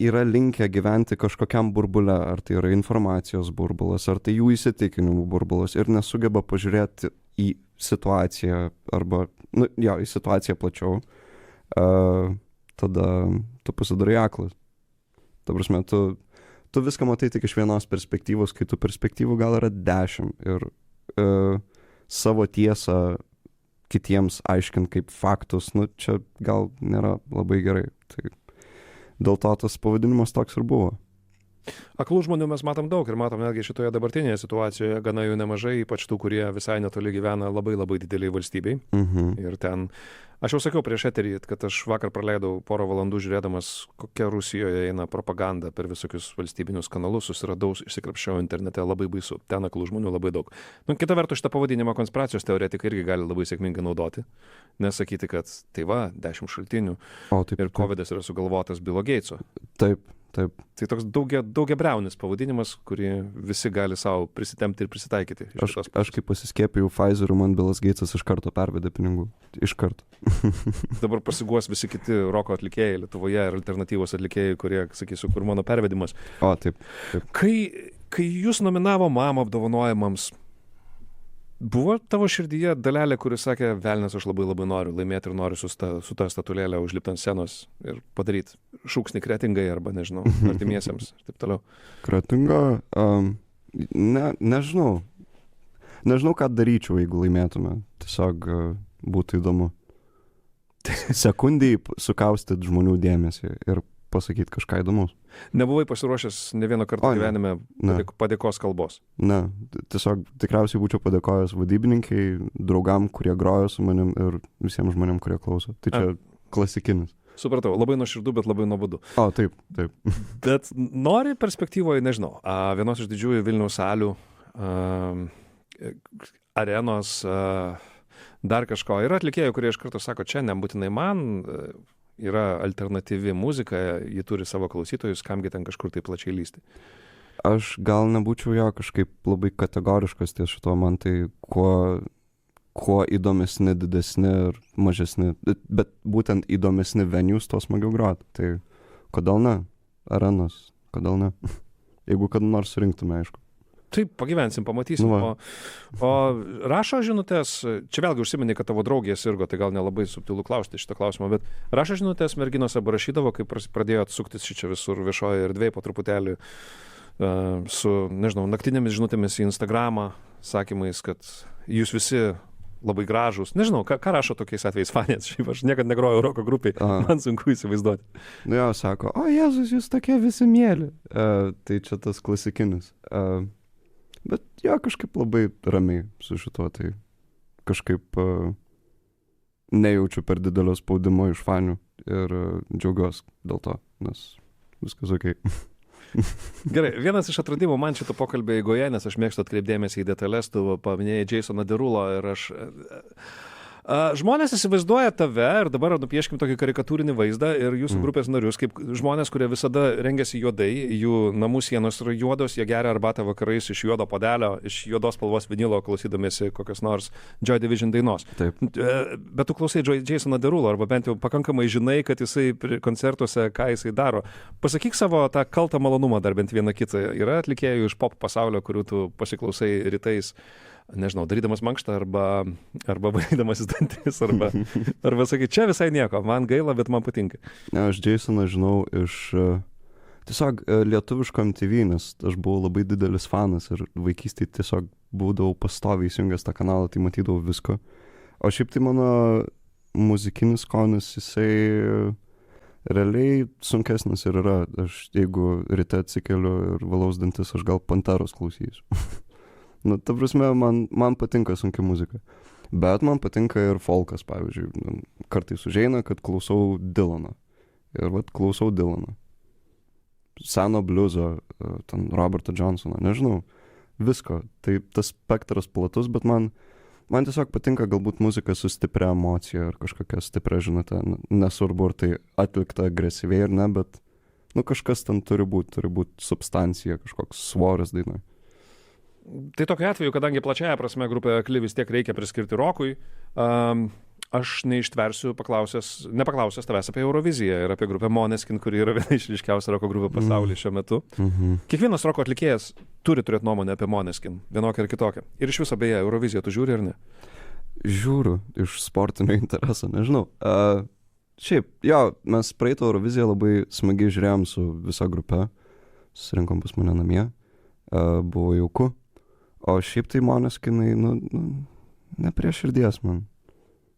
yra linkę gyventi kažkokiam burbule, ar tai yra informacijos burbulas, ar tai jų įsitikinimų burbulas ir nesugeba pažiūrėti į situaciją arba, į situaciją plačiau, tada tu pasidarai aklas. Ta prasme, tu viską matai tik iš vienos perspektyvos, kai tų perspektyvų gal yra 10 ir savo tiesą kitiems aiškint kaip faktus, čia gal nėra labai gerai. Tai dėl to tas pavadinimas toks ir buvo. Aklų žmonių mes matom daug ir matom netgi šitoje dabartinėje situacijoje gana jų nemažai, ypač tų, kurie visai netoli gyvena labai labai dideliai valstybei. Ir ten, aš jau sakiau prieš eterį, kad aš vakar praleidau porą valandų žiūrėdamas, kokia Rusijoje eina propaganda per visokius valstybinius kanalus, susiradau, išsikrapščiau internete, labai baisu, ten aklų žmonių labai daug. Kita vertus, šitą pavadinimą konspiracijos teoretikai irgi gali labai sėkmingai naudoti, nesakyti, kad tai va, 10 šaltinių ir COVID'as yra sugalvotas Bilo Geitso. Taip. Tai toks daugiabriaunis pavadinimas, kurį visi gali savo prisitemti ir prisitaikyti. Aš kai pasiskiepijau Pfizer'u, man Bilas Geitsas iš karto pervedė pinigų. Iš karto. Dabar pasiguos visi kiti roko atlikėjai Lietuvoje ir alternatyvos atlikėjai, kurie, sakysiu, kur mano pervedimas. O, taip. Kai jūs nominavo mamą apdovanojimams, buvo tavo širdyje dalelė, kuris sakė, velnias, aš labai labai noriu laimėti ir noriu su ta statulėlė užlipti ant scenos ir padaryti šūksnį kretingai arba, nežinau, artimiesiems ir taip toliau. Kretinga? Nežinau. Nežinau, ką daryčiau, jeigu laimėtume. Tiesiog būtų įdomu. Sekundį sukaustyti žmonių dėmesį ir pasakyti kažką įdomus. Nebuvai pasiruošęs ne vieną kartą gyvenime padėkos kalbos? Ne, tiesiog tikriausiai būčiau padėkojęs vadybininkai, draugam, kurie grojo su manim ir visiems žmonėm, kurie klauso. Tai čia klasikinis. Supratau, labai nuoširdu, bet labai nuobodu. O, taip. Bet nori perspektyvoje, nežinau, vienos iš didžiųjų Vilniaus salių, arenos, dar kažko. Yra atlikėjų, kurie iš karto sako, čia nebūtinai man, yra alternatyvi muzika, ji turi savo klausytojus, kamgi ten kažkur tai plačiai lysti. Aš gal nebūčiau jo kažkaip labai kategoriškas ties šito, man tai kuo įdomesni, didesni ir mažesni, bet būtent įdomesni venues, tuo smagiau grot. Tai kodėl ne? Arenos, kodėl ne? Jeigu kad nors surinktume, aišku. Taip, pagyvensim, pamatysim. O rašo žinutės, čia vėlgi užsiminė, kad tavo draugė sirgo, tai gal nelabai subtilu klausti šitą klausimą, bet rašo žinutės merginos arba rašydavo, kai pradėjo atsuktis šičia visur viešoje erdvėje po truputėlį su, nežinau, naktinėmis žinutėmis į Instagramą, sakymais, kad jūs visi labai gražūs. Nežinau, ką rašo tokiais atvejais fanės, šiaip aš niekad negroju roko grupiai, man sunku įsivaizduoti. Jo, sako, o Jėzus, jūs tokie visi mėly. Tai čia tas klasikinis. Bet jo, kažkaip labai ramiai su šituo, tai kažkaip nejaučiu per didelio spaudimo iš fanių ir džiaugiuosi dėl to, nes viskas okei. Gerai, vienas iš atradimų man šito pokalbio eigoje, nes aš mėgstu atkreipdėmėsi į detalės, tu paminėjai Jasoną Derulo ir aš... Žmonės įsivaizduoja tave ir dabar nupieškim tokį karikatūrinį vaizdą ir jūsų grupės narius kaip žmonės, kurie visada rengiasi juodai, jų namų sienos yra juodos, jie geria arbatą vakarais iš juodo puodelio, iš juodos spalvos vinilo, klausydamiesi kokios nors Joy Division dainos. Taip. Bet tu klausai Jasoną Derulo arba bent jau pakankamai žinai, kad jisai koncertuose, ką jisai daro. Pasakyk savo tą kaltą malonumą dar bent vieną kitą. Yra atlikėjų iš pop pasaulio, kurių tu pasiklausai rytais, nežinau, darydamas mankštą arba valydamas į dantis, arba sakai, čia visai nieko, man gaila, bet man patinka. Ne, aš Jasoną žinau iš tiesiog lietuviško MTV, nes aš buvau labai didelis fanas ir vaikystėje tiesiog būdavau pastoviai įsijungęs tą kanalą, tai matydavau visko. O šiaip tai mano muzikinis skonis, jisai realiai sunkesnis ir yra. Aš jeigu ryte atsikeliu ir valaus dantis, aš gal Panteros klausysiu. Ta prasme, man patinka sunki muzika. Bet man patinka ir folkas, pavyzdžiui. Kartais užeina, kad klausau Dylaną. Ir klausau Dylaną. Seno bliuzo, ten Roberto Johnsono, nežinau. Visko. Tai tas spektras platus, bet man tiesiog patinka galbūt muzika su stipria emocija ar kažkokia stipria žinutė. Nesvarbu, ar tai atlikta agresyviai ar ne, bet kažkas ten turi būt substancija, kažkoks svoris dainai. Tai tokiu atveju, kadangi plačiaja prasme grupė Akli vis tiek reikia priskirti rokui, aš neištversiu nepaklausęs tavęs apie Euroviziją ir apie grupę Måneskin, kuri yra viena iš ryškiausių roko grupių pasaulyje šiuo metu. Kiekvienas roko atlikėjas turi turėti nuomonę apie Måneskin, vienokią ar kitokią. Ir iš viso beje, Euroviziją tu žiūri ar ne? Žiūriu iš sportinio intereso, nežinau. Šiaip, jo, mes praeitą Euroviziją labai smagiai žiūrėjom su visa grupe. Susirinkom pas mane namie. Buvo jauku. O šiaip tai Måneskinai, ne prie širdies man.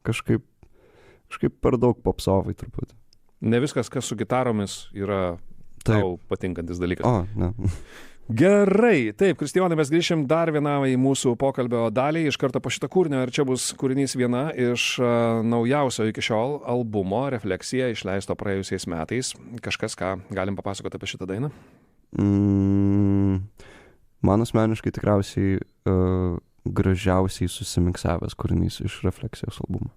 Kažkaip per daug popsovai truputį. Ne viskas, kas su gitaromis, yra tau patinkantis dalykas. O, ne. Gerai, taip, Kristijonai, mes grįšim dar vieną į mūsų pokalbio dalį, iš karto po šitą kūrinio, ir čia bus kūrinys viena iš naujausio iki šiol albumo Refleksija, išleisto praėjusiais metais. Kažkas, ką galim papasakoti apie šitą dainą? Man asmeniškai tikriausiai gražiausiai susimiksavęs kūrinys iš Refleksijos albumo.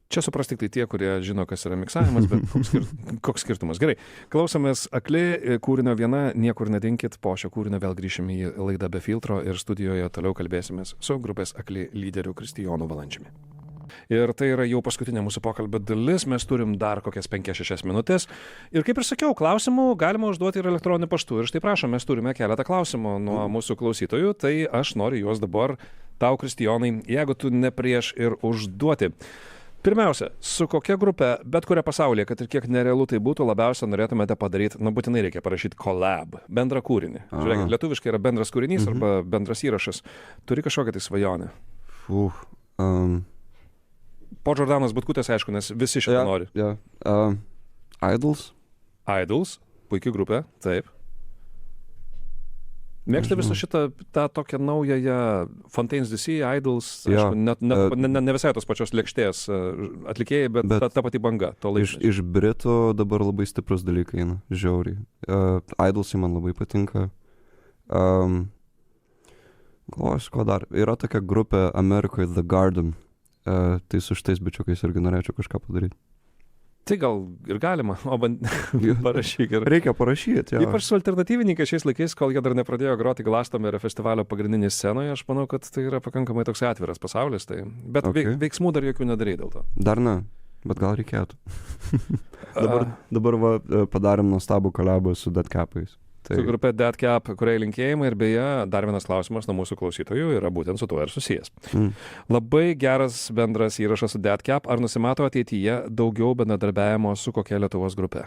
Čia supras tik tai tie, kurie žino, kas yra miksavimas, bet koks skirtumas. Gerai, klausomės Akli kūrinio viena, niekur nedinkit, po šio kūrinio vėl grįšim į laidą Be filtro ir studijoje toliau kalbėsimės su grupės Akli lyderiu Kristijonu Valančiumi. Ir tai yra jau paskutinė mūsų pokalbio dalis, mes turim dar kokias 5-6 minutės. Ir kaip ir sakiau, klausimų galima užduoti ir elektroniniu paštu. Ir štai prašom, mes turime keletą klausimų nuo mūsų klausytojų, tai aš noriu juos dabar tau, Kristijonai, jeigu tu ne prieš ir užduoti. Pirmiausia, su kokia grupė, bet kuria pasaulyje, kad ir kiek nerealu tai būtų, labiausia norėtumėte padaryti, būtinai reikia parašyti collab, bendrą kūrinį. Žiūrėkit, lietuviškai yra bendras kūrinys arba bendras įrašas. Turi kažkokią tai svajonę? Po Džordanos Butkutės, aišku, nes visi šitą nori. Idols. Idols, puikia grupė, taip. Mėgsta visą šitą, tą tokią naująją Fontaines DC, Idols, aišku, ne visai tos pačios lėkštės atlikėjai, bet ta pati banga. Iš Britų dabar labai stiprus dalykai eina, žiauriai. Idolsai man labai patinka. Galvoju, ko dar. Yra tokia grupė Amerikoje, The Garden. Tai su šitais bičiukais irgi norėčiau kažką padaryti. Tai gal ir galima, o parašyk. Reikia parašyti, jo. Ypač su alternatyvininkais šiais laikais, kol jie dar nepradėjo groti Glastonberio festivalio pagrindinėje scenoje, aš manau, kad tai yra pakankamai toks atviras pasaulis. Tai. Bet veiksmų dar jokių nedarai dėl to. Dar ne, bet gal reikėtų. dabar padarėm nuostabų kolabą su Dead Cap'ais. Su grupė Dead Cap, kuriai linkėjimai, ir beje, dar vienas klausimas nuo mūsų klausytojų yra būtent su tuo ir susijęs. Labai geras bendras įrašas su Dead Cap. Ar nusimato ateityje daugiau bendradarbiavimo su kokia Lietuvos grupė?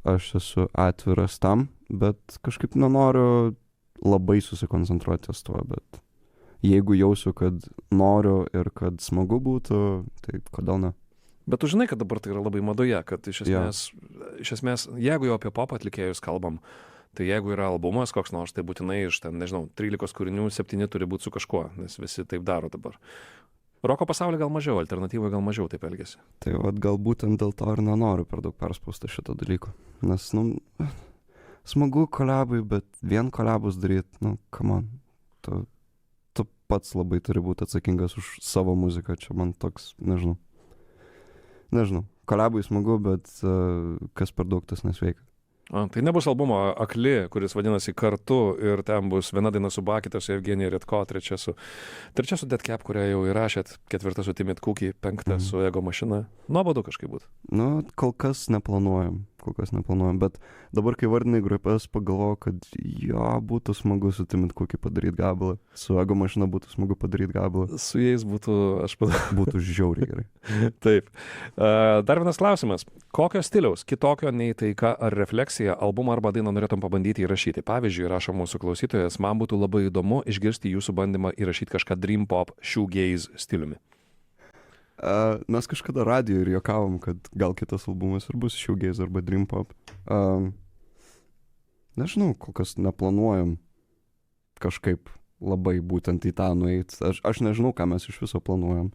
Aš esu atviras tam, bet kažkaip nenoriu labai susikoncentruoti ties tuo, bet jeigu jausiu, kad noriu ir kad smagu būtų, tai kodėl ne? Bet tu žinai, kad dabar tai yra labai madoje, kad iš esmės, jeigu jau apie pop atlikėjus kalbam, tai jeigu yra albumas koks nors, tai būtinai iš 13 kūrinių 7 turi būti su kažkuo, nes visi taip daro dabar. Roko pasaulyje gal mažiau, alternatyvoje gal mažiau taip elgiasi. Tai gal būtent dėl to ir nenoriu per daug perspausti šito dalyko. Nes, smagu kolabai, bet vien kolabus daryti, come on. Tu pats labai turi būti atsakingas už savo muziką, čia man toks, Nežinau, kolabui smagu, bet kas per daug tas nesveika. Tai nebus albumo Akli, kuris vadinasi Kartu, ir ten bus viena daina su Bakita, su Evgenija Redko, trečia su Dead Cap, kurią jau įrašėt, 4 su Timid Cookie, 5 su Ego Mašina. Nuobodu kažkaip būt. Kol kas neplanuojam, bet dabar, kai vardinai grupės, pagalvoju, kad būtų smagu su Timid Cookie padaryti gabalą, su Ego Mašina būtų smagu padaryti gabalą. Su jais būtų žiauriai gerai. Taip. Dar vienas klausimas. Kokio stiliaus, kitokio nei Taika ar Refleksija, albumą arba dainą norėtum pabandyti įrašyti? Pavyzdžiui, rašo mūsų klausytojas, man būtų labai įdomu išgirsti jūsų bandymą įrašyti kažką dream pop, shoegaze stiliumi. Mes kažkada radijo ir juokavom, kad gal kitas albumas ir bus shoegaze arba dream pop. Nežinau, kol kas neplanuojam kažkaip labai būtent į tą nueiti. Aš nežinau, ką mes iš viso planuojam.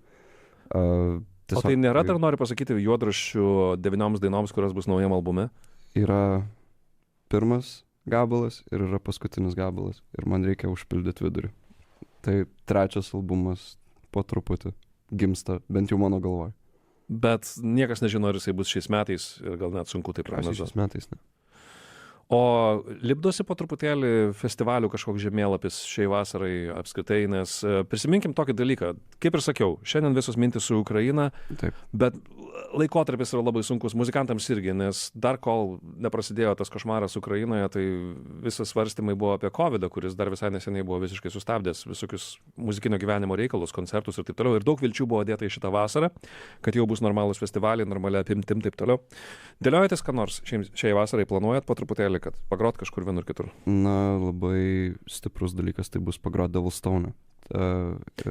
O tai nėra, dar noriu pasakyti, juodraščių 9 dainoms, kurios bus naujam albume? Yra pirmas gabalas ir yra paskutinis gabalas. Ir man reikia užpildyti vidurį. Tai trečias albumas po truputį gimsta, bent jau mano galvoj. Bet niekas nežino, ar jisai bus šiais metais ir gal net sunku tai prognozuoti. Šiais metais, ne. O lipdosi po truputėlį festivalių kažkoks žemėlapis šiai vasarai apskritai, nes prisiminkim tokį dalyką. Kaip ir sakiau, šiandien visos mintis su Ukraina, Taip. bet laikotarpis yra labai sunkus muzikantams irgi, nes dar kol neprasidėjo tas košmaras Ukrainoje, tai visas svarstymai buvo apie COVID, kuris dar visai neseniai buvo visiškai sustabdęs visokius muzikinio gyvenimo reikalus, koncertus ir taip toliau. Ir daug vilčių buvo dėta į šitą vasarą, kad jau bus normalūs festivaliai, normalia apimtim taip toliau. Dėliojatės, ką nors šiai vasarai planuojat po truputėlį, kad pagrot kažkur vienur kitur? Na, labai stiprus dalykas tai bus pagrot Devil's Stone.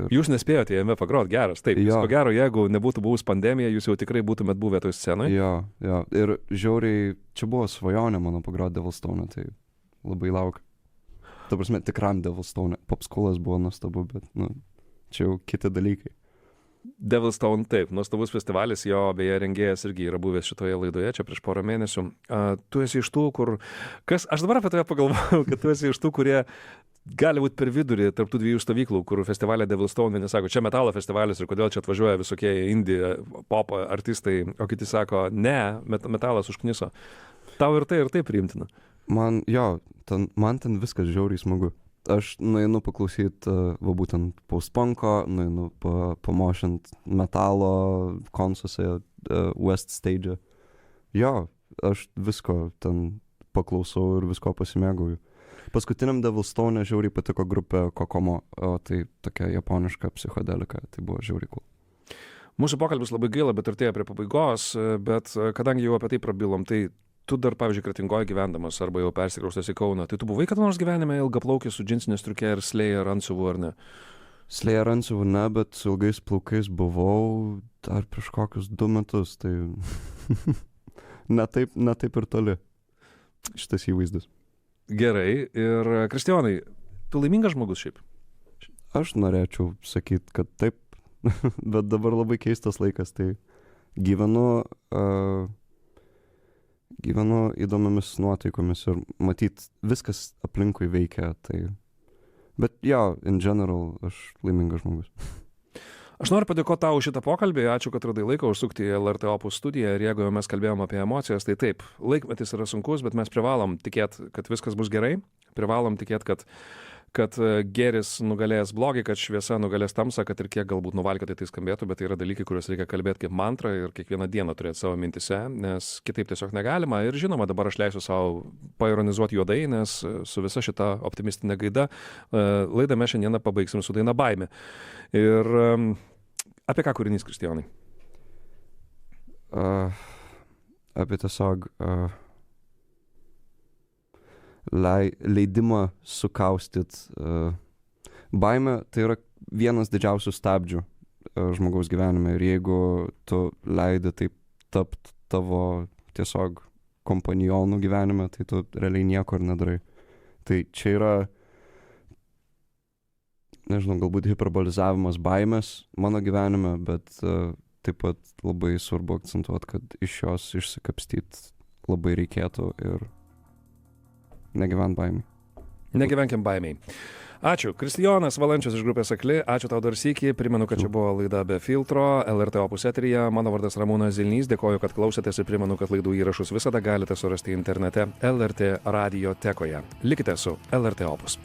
Jūs nespėjote jame pagrot, geras. Taip, Jo. ko gero, jeigu nebūtų buvus pandemija, jūs jau tikrai būtumėt buvę toj scenoje. Jo. Ir žiauriai, čia buvo svajonė mano pagrot Devil's Stone, tai labai laukiu. Ta prasme, tikram Devil's Stone. Popskūlas buvo nuostabu, bet, čia jau kiti dalykai. Devil's Stone, taip, nuostabus festivalis, jo beje rengėjas irgi yra buvęs šitoje laidoje čia prieš porą mėnesių. Tu esi iš tų, aš dabar apie tave pagalvojau, kad tu esi iš tų, kurie gali būti per vidurį tarp tų dviejų stovyklų, kur festivalė Devil's Stone, vieni sako, čia metalo festivalis ir kodėl čia atvažiuoja visokie indie pop artistai, o kiti sako, ne, metalas užkniso. Tau ir tai priimtina. Man ten viskas žiauriai smagu. Aš nueinu paklausyti, būtent post-punko, nueinu pamošint metalo konsuose, West Stage. Jo, aš visko ten paklausau ir visko pasimėgauju. Paskutiniam Devil's Stone žiauriai patiko grupė Kokomo, tai tokia japoniška psichodelika, tai buvo žiauriai cool. Mūsų pokalbis labai gaila, bet artėja prie pabaigos, bet kadangi jau apie tai prabilom, tai tu dar, pavyzdžiui, Kretingoje gyvendamas arba jau persikraustęs į Kauną, tai tu buvai kada nors gyvenime ilgaplaukis su džinsinė striukė ir Slayer antsiuvu, ar ne? Slayer antsiuvu ne, bet su ilgais plaukais buvau dar prieš kokius 2 metus, tai ne taip ir toli šitas įvaizdis. Gerai, ir Kristijonai, tu laimingas žmogus šiaip? Aš norėčiau sakyti, kad taip, bet dabar labai keistas laikas, tai gyvenu įdomiamis nuotaikomis ir matyt viskas aplinkui veikia, tai... Bet in general, aš laimingas žmogus. Aš noriu padėkoti tau už šitą pokalbį, ačiū, kad radai laiką užsukti į LRT Opus studiją ir jeigu mes kalbėjom apie emocijas, tai taip, laikmetis yra sunkus, bet mes privalom tikėti, kad viskas bus gerai, privalom tikėti, kad gėris nugalės blogį, kad šviesa nugalės tamsą, kad ir kiek galbūt nuvalkiotai tai skambėtų, bet tai yra dalykai, kuriuos reikia kalbėti kaip mantrą ir kiekvieną dieną turėti savo mintise, nes kitaip tiesiog negalima. Ir žinoma, dabar aš leisiu savo paironizuoti juodai, nes su visa šita optimistinė gaida laidą mes šiandieną pabaigsim su daina Baimė. Ir apie ką kūrinys, Kristijonai? Apie tiesiog leidimą sukaustyt. Baimė tai yra vienas didžiausių stabdžių žmogaus gyvenime ir jeigu tu leidi taip tapt tavo tiesiog kompanionų gyvenime, tai tu realiai nieko ir nedarai. Tai čia yra, nežinau, galbūt hiperbolizavimas baimės mano gyvenime, bet taip pat labai svarbu akcentuoti, kad iš jos išsikapstyt labai reikėtų ir negyvent baimiai. Negyvenkim baimiai. Ačiū. Kristijonas Valančius iš grupės Akli. Ačiū tau dar sykį. Primenu, kad čia buvo laida Be filtro, LRT Opus eteryje. Mano vardas Ramūnas Zilnys. Dėkoju, kad klausėtės ir primenu, kad laidų įrašus visada galite surasti internete LRT radiotekoje. Likite su LRT Opus.